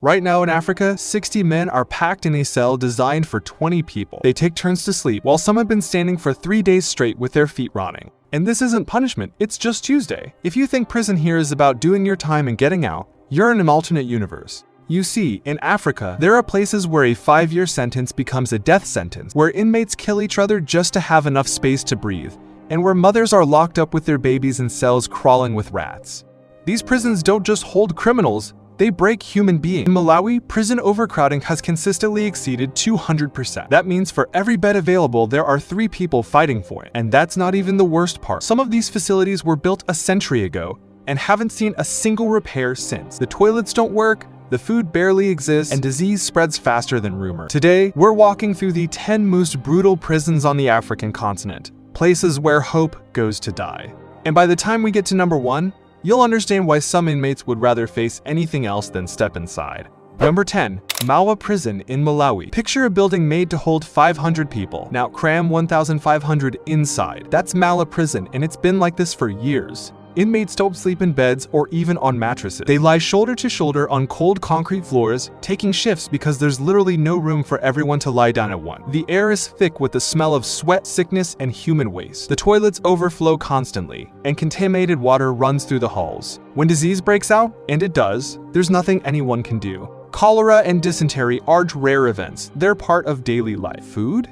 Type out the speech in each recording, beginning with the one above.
Right now in Africa, 60 men are packed in a cell designed for 20 people. They take turns to sleep, while some have been standing for 3 days straight with their feet rotting. And this isn't punishment, it's just Tuesday. If you think prison here is about doing your time and getting out, you're in an alternate universe. You see, in Africa, there are places where a 5-year sentence becomes a death sentence, where inmates kill each other just to have enough space to breathe, and where mothers are locked up with their babies in cells crawling with rats. These prisons don't just hold criminals, they break human beings. In Malawi, prison overcrowding has consistently exceeded 200%. That means for every bed available, there are 3 people fighting for it. And that's not even the worst part. Some of these facilities were built a century ago and haven't seen a single repair since. The toilets don't work, the food barely exists, and disease spreads faster than rumor. Today, we're walking through the 10 most brutal prisons on the African continent, places where hope goes to die. And by the time we get to number 1, you'll understand why some inmates would rather face anything else than step inside. Number 10. Malawi Prison in Malawi. Picture a building made to hold 500 people. Now cram 1,500 inside. That's Malawi Prison, and it's been like this for years. Inmates don't sleep in beds or even on mattresses. They lie shoulder to shoulder on cold concrete floors, taking shifts because there's literally no room for everyone to lie down at once. The air is thick with the smell of sweat, sickness, and human waste. The toilets overflow constantly, and contaminated water runs through the halls. When disease breaks out, and it does, there's nothing anyone can do. Cholera and dysentery aren't rare events. They're part of daily life. Food?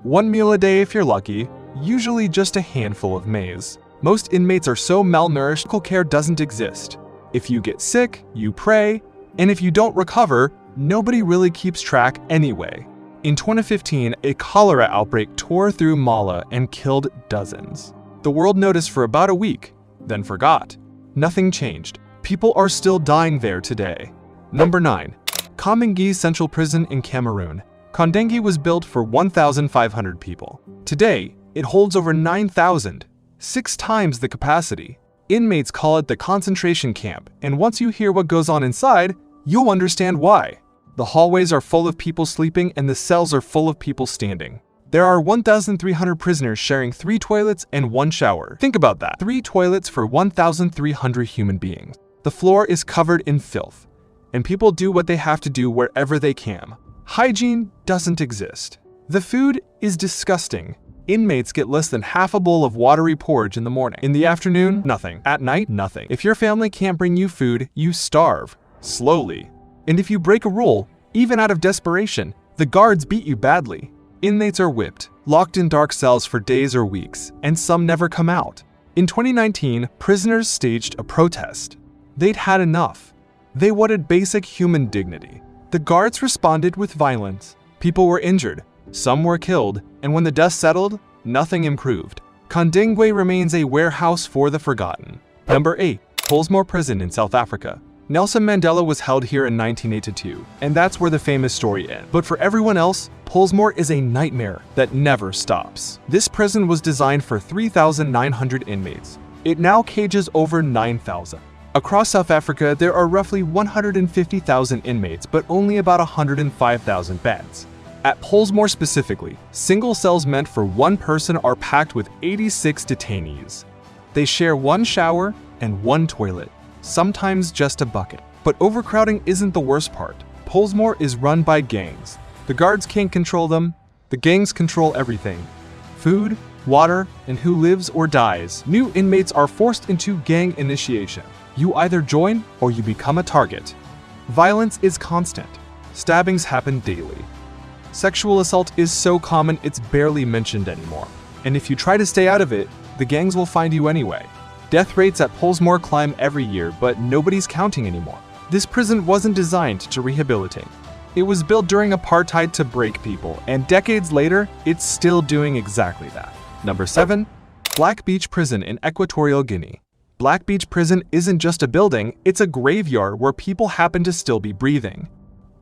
1 meal a day if you're lucky, usually just a handful of maize. Most inmates are so malnourished, medical care doesn't exist. If you get sick, you pray, and if you don't recover, nobody really keeps track anyway. In 2015, a cholera outbreak tore through Malawi and killed dozens. The world noticed for about a week, then forgot. Nothing changed. People are still dying there today. Number 9. Komangi Central Prison in Cameroon. Komangi was built for 1,500 people. Today, it holds over 9,000. 6 times the capacity. Inmates call it the concentration camp, and once you hear what goes on inside, you'll understand why. The hallways are full of people sleeping and the cells are full of people standing. There are 1,300 prisoners sharing 3 toilets and 1 shower. Think about that. 3 toilets for 1,300 human beings. The floor is covered in filth, and people do what they have to do wherever they can. Hygiene doesn't exist. The food is disgusting. Inmates get less than half a bowl of watery porridge in the morning. In the afternoon, nothing. At night, nothing. If your family can't bring you food, you starve. Slowly. And if you break a rule, even out of desperation, the guards beat you badly. Inmates are whipped, locked in dark cells for days or weeks, and some never come out. In 2019, prisoners staged a protest. They'd had enough. They wanted basic human dignity. The guards responded with violence. People were injured. Some were killed, and when the dust settled, nothing improved. Kondengwe remains a warehouse for the forgotten. Number 8. Pollsmoor Prison in South Africa. Nelson Mandela was held here in 1982, and that's where the famous story ends. But for everyone else, Pollsmoor is a nightmare that never stops. This prison was designed for 3,900 inmates. It now cages over 9,000. Across South Africa, there are roughly 150,000 inmates, but only about 105,000 beds. At Pollsmoor specifically, single cells meant for 1 person are packed with 86 detainees. They share 1 shower and 1 toilet, sometimes just a bucket. But overcrowding isn't the worst part. Pollsmoor is run by gangs. The guards can't control them, the gangs control everything. Food, water, and who lives or dies. New inmates are forced into gang initiation. You either join or you become a target. Violence is constant. Stabbings happen daily. Sexual assault is so common it's barely mentioned anymore. And if you try to stay out of it, the gangs will find you anyway. Death rates at Pollsmoor climb every year, but nobody's counting anymore. This prison wasn't designed to rehabilitate. It was built during apartheid to break people, and decades later, it's still doing exactly that. Number 7. Black Beach Prison in Equatorial Guinea. Black Beach Prison isn't just a building, it's a graveyard where people happen to still be breathing.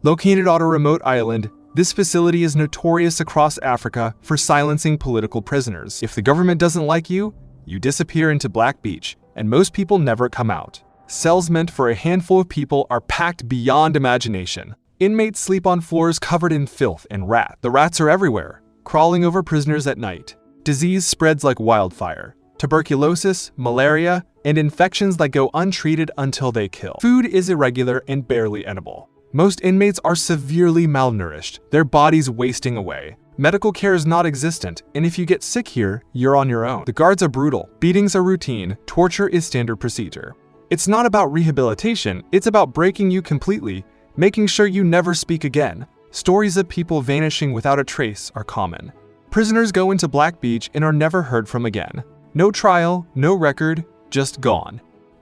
Located on a remote island, this facility is notorious across Africa for silencing political prisoners. If the government doesn't like you, you disappear into Black Beach, and most people never come out. Cells meant for a handful of people are packed beyond imagination. Inmates sleep on floors covered in filth and rats. The rats are everywhere, crawling over prisoners at night. Disease spreads like wildfire. Tuberculosis, malaria, and infections that go untreated until they kill. Food is irregular and barely edible. Most inmates are severely malnourished, their bodies wasting away. Medical care is non-existent, and if you get sick here, you're on your own. The guards are brutal, beatings are routine, torture is standard procedure. It's not about rehabilitation, it's about breaking you completely, making sure you never speak again. Stories of people vanishing without a trace are common. Prisoners go into Black Beach and are never heard from again. No trial, no record, just gone.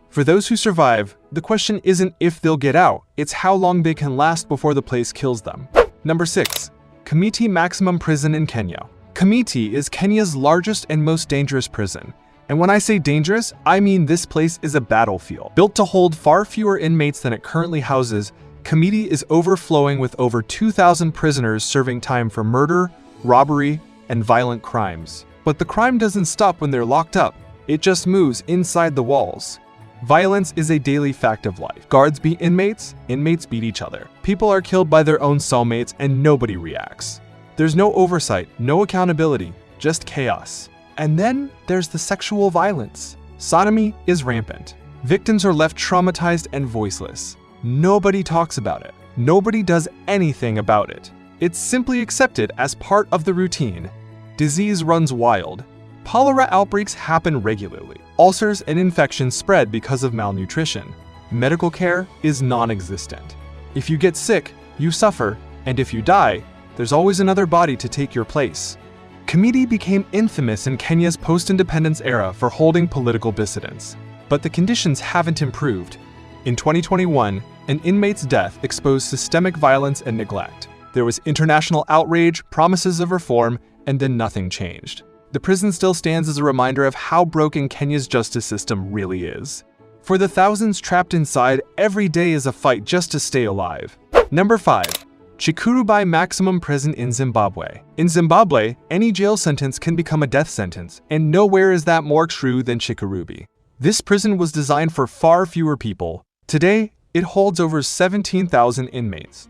For those who survive, the question isn't if they'll get out, it's how long they can last before the place kills them. Number 6. Kamiti Maximum Prison in Kenya. Kamiti is Kenya's largest and most dangerous prison. And when I say dangerous, I mean this place is a battlefield. Built to hold far fewer inmates than it currently houses, Kamiti is overflowing with over 2,000 prisoners serving time for murder, robbery, and violent crimes. But the crime doesn't stop when they're locked up, it just moves inside the walls. Violence is a daily fact of life. Guards beat inmates, inmates beat each other. People are killed by their own cellmates and nobody reacts. There's no oversight, no accountability, just chaos. And then there's the sexual violence. Sodomy is rampant. Victims are left traumatized and voiceless. Nobody talks about it. Nobody does anything about it. It's simply accepted as part of the routine. Disease runs wild. Cholera outbreaks happen regularly. Ulcers and infections spread because of malnutrition. Medical care is non-existent. If you get sick, you suffer, and if you die, there's always another body to take your place. Kamiti became infamous in Kenya's post-independence era for holding political dissidents. But the conditions haven't improved. In 2021, an inmate's death exposed systemic violence and neglect. There was international outrage, promises of reform, and then nothing changed. The prison still stands as a reminder of how broken Kenya's justice system really is. For the thousands trapped inside, every day is a fight just to stay alive. Number 5. Chikurubi Maximum Prison in Zimbabwe. In Zimbabwe, any jail sentence can become a death sentence, and nowhere is that more true than Chikurubi. This prison was designed for far fewer people. Today, it holds over 17,000 inmates.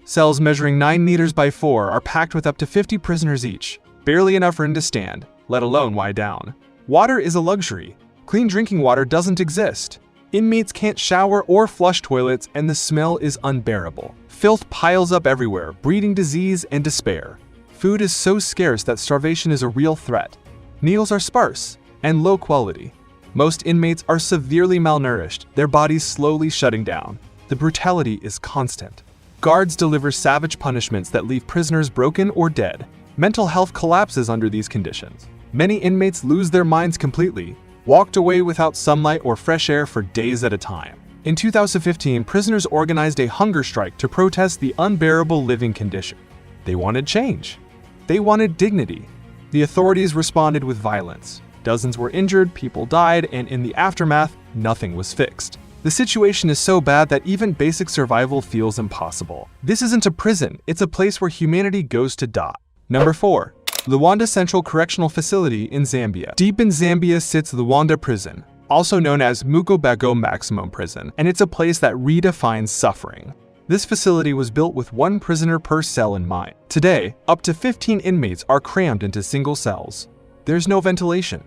Cells measuring 9 meters by 4 are packed with up to 50 prisoners each. Barely enough room to stand, let alone lie down. Water is a luxury. Clean drinking water doesn't exist. Inmates can't shower or flush toilets, and the smell is unbearable. Filth piles up everywhere, breeding disease and despair. Food is so scarce that starvation is a real threat. Meals are sparse and low quality. Most inmates are severely malnourished, their bodies slowly shutting down. The brutality is constant. Guards deliver savage punishments that leave prisoners broken or dead. Mental health collapses under these conditions. Many inmates lose their minds completely, walked away without sunlight or fresh air for days at a time. In 2015, prisoners organized a hunger strike to protest the unbearable living condition. They wanted change. They wanted dignity. The authorities responded with violence. Dozens were injured, people died, and in the aftermath, nothing was fixed. The situation is so bad that even basic survival feels impossible. This isn't a prison, it's a place where humanity goes to die. Number 4. Luanda Central Correctional Facility in Zambia. Deep in Zambia sits Luanda Prison, also known as Mukobeko Maximum Prison, and it's a place that redefines suffering. This facility was built with 1 prisoner per cell in mind. Today, up to 15 inmates are crammed into single cells. There's no ventilation.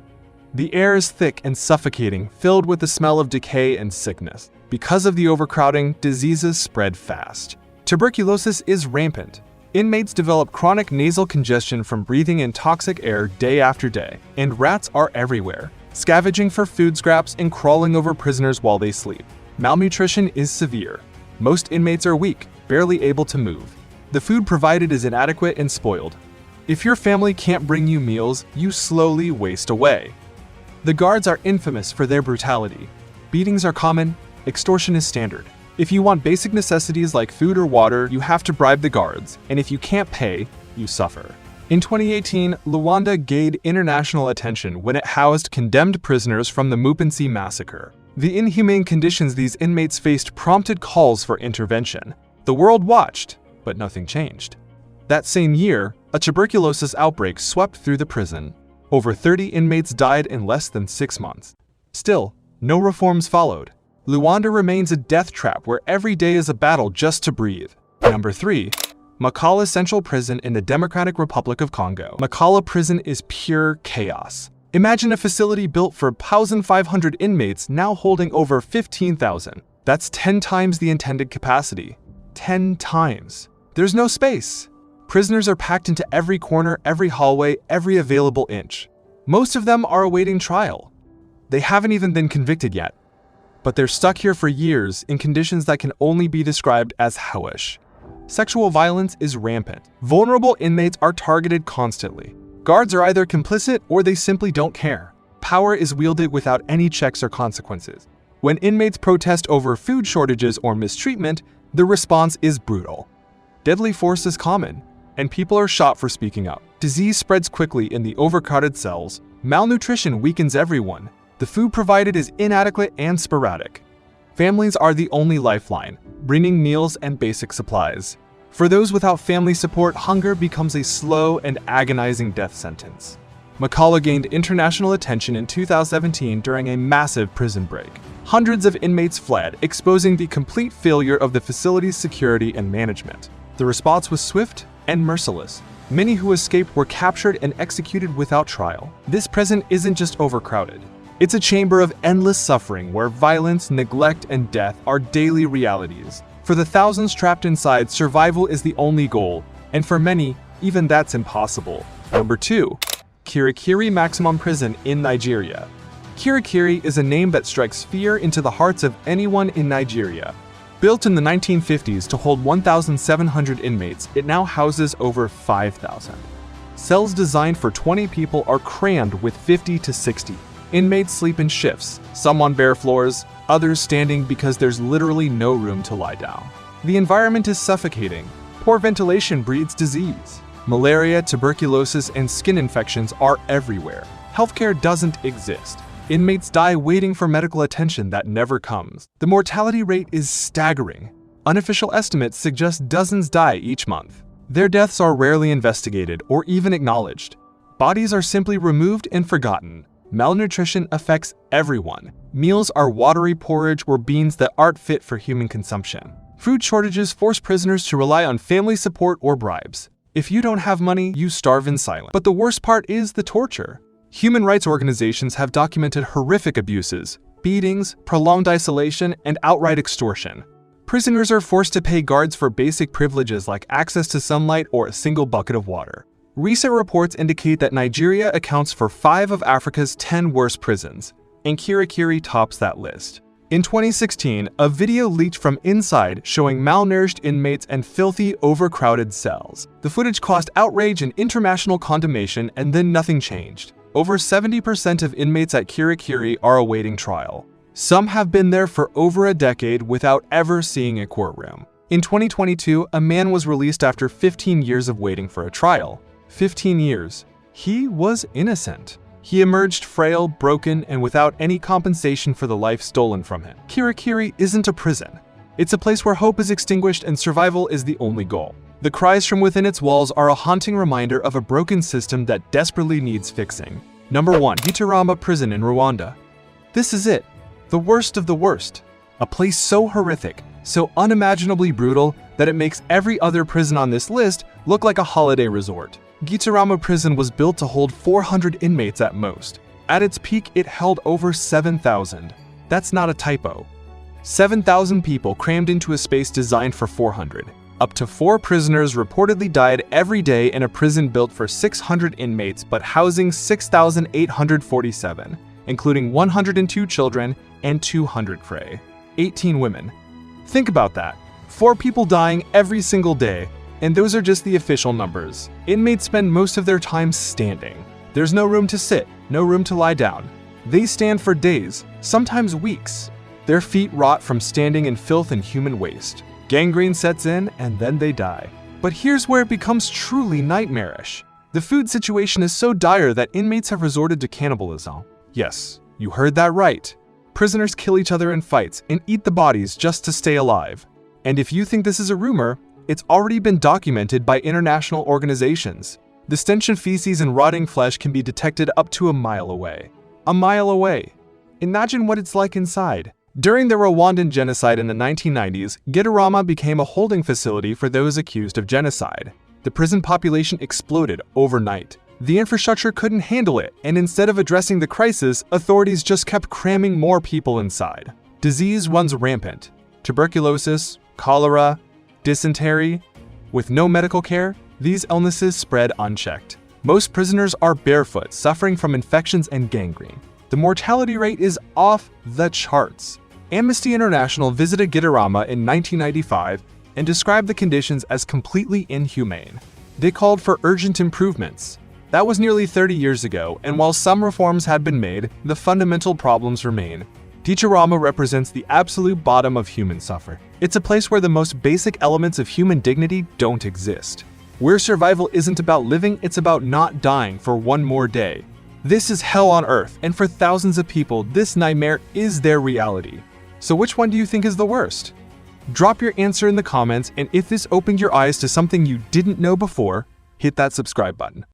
The air is thick and suffocating, filled with the smell of decay and sickness. Because of the overcrowding, diseases spread fast. Tuberculosis is rampant. Inmates develop chronic nasal congestion from breathing in toxic air day after day, and rats are everywhere, scavenging for food scraps and crawling over prisoners while they sleep. Malnutrition is severe. Most inmates are weak, barely able to move. The food provided is inadequate and spoiled. If your family can't bring you meals, you slowly waste away. The guards are infamous for their brutality. Beatings are common, extortion is standard. If you want basic necessities like food or water, you have to bribe the guards, and if you can't pay, you suffer. In 2018, Luanda gained international attention when it housed condemned prisoners from the Mupinzi massacre. The inhumane conditions these inmates faced prompted calls for intervention. The world watched, but nothing changed. That same year, a tuberculosis outbreak swept through the prison. Over 30 inmates died in less than 6 months. Still, no reforms followed. Luanda remains a death trap where every day is a battle just to breathe. Number 3. Makala Central Prison in the Democratic Republic of Congo. Makala Prison is pure chaos. Imagine a facility built for 1,500 inmates now holding over 15,000. That's 10 times the intended capacity. 10 times. There's no space. Prisoners are packed into every corner, every hallway, every available inch. Most of them are awaiting trial. They haven't even been convicted yet, but they're stuck here for years in conditions that can only be described as hellish. Sexual violence is rampant. Vulnerable inmates are targeted constantly. Guards are either complicit or they simply don't care. Power is wielded without any checks or consequences. When inmates protest over food shortages or mistreatment, the response is brutal. Deadly force is common, and people are shot for speaking up. Disease spreads quickly in the overcrowded cells. Malnutrition weakens everyone. The food provided is inadequate and sporadic. Families are the only lifeline, bringing meals and basic supplies. For those without family support, hunger becomes a slow and agonizing death sentence. Makala gained international attention in 2017 during a massive prison break. Hundreds of inmates fled, exposing the complete failure of the facility's security and management. The response was swift and merciless. Many who escaped were captured and executed without trial. This prison isn't just overcrowded. It's a chamber of endless suffering where violence, neglect, and death are daily realities. For the thousands trapped inside, survival is the only goal, and for many, even that's impossible. Number 2. Kirikiri Maximum Prison in Nigeria. Kirikiri is a name that strikes fear into the hearts of anyone in Nigeria. Built in the 1950s to hold 1,700 inmates, it now houses over 5,000. Cells designed for 20 people are crammed with 50 to 60. Inmates sleep in shifts, some on bare floors, others standing because there's literally no room to lie down. The environment is suffocating. Poor ventilation breeds disease. Malaria, tuberculosis, and skin infections are everywhere. Healthcare doesn't exist. Inmates die waiting for medical attention that never comes. The mortality rate is staggering. Unofficial estimates suggest dozens die each month. Their deaths are rarely investigated or even acknowledged. Bodies are simply removed and forgotten. Malnutrition affects everyone. Meals are watery porridge or beans that aren't fit for human consumption. Food shortages force prisoners to rely on family support or bribes. If you don't have money, you starve in silence. But the worst part is the torture. Human rights organizations have documented horrific abuses, beatings, prolonged isolation, and outright extortion. Prisoners are forced to pay guards for basic privileges like access to sunlight or a single bucket of water. Recent reports indicate that Nigeria accounts for 5 of Africa's 10 worst prisons, and Kirikiri tops that list. In 2016, a video leaked from inside showing malnourished inmates and filthy, overcrowded cells. The footage caused outrage and international condemnation, and then nothing changed. Over 70% of inmates at Kirikiri are awaiting trial. Some have been there for over a decade without ever seeing a courtroom. In 2022, a man was released after 15 years of waiting for a trial. 15 years. He was innocent. He emerged frail, broken, and without any compensation for the life stolen from him. Kirikiri isn't a prison. It's a place where hope is extinguished and survival is the only goal. The cries from within its walls are a haunting reminder of a broken system that desperately needs fixing. Number 1. Gitarama Prison in Rwanda. This is it. The worst of the worst. A place so horrific, so unimaginably brutal, that it makes every other prison on this list look like a holiday resort. Gitarama Prison was built to hold 400 inmates at most. At its peak, it held over 7,000. That's not a typo. 7,000 people crammed into a space designed for 400. Up to 4 prisoners reportedly died every day in a prison built for 600 inmates but housing 6,847, including 102 children and 200 cray. 18 women. Think about that. 4 people dying every single day. And those are just the official numbers. Inmates spend most of their time standing. There's no room to sit, no room to lie down. They stand for days, sometimes weeks. Their feet rot from standing in filth and human waste. Gangrene sets in, and then they die. But here's where it becomes truly nightmarish. The food situation is so dire that inmates have resorted to cannibalism. Yes, you heard that right. Prisoners kill each other in fights and eat the bodies just to stay alive. And if you think this is a rumor, it's already been documented by international organizations. The stench of feces and rotting flesh can be detected up to a mile away. A mile away. Imagine what it's like inside. During the Rwandan genocide in the 1990s, Gitarama became a holding facility for those accused of genocide. The prison population exploded overnight. The infrastructure couldn't handle it, and instead of addressing the crisis, authorities just kept cramming more people inside. Disease runs rampant. Tuberculosis, cholera, dysentery. With no medical care, these illnesses spread unchecked. Most prisoners are barefoot, suffering from infections and gangrene. The mortality rate is off the charts. Amnesty International visited Gitarama in 1995 and described the conditions as completely inhumane. They called for urgent improvements. That was nearly 30 years ago, and while some reforms had been made, the fundamental problems remain. Gitarama represents the absolute bottom of human suffering. It's a place where the most basic elements of human dignity don't exist. Where survival isn't about living, it's about not dying for one more day. This is hell on earth, and for thousands of people, this nightmare is their reality. So which one do you think is the worst? Drop your answer in the comments, and if this opened your eyes to something you didn't know before, hit that subscribe button.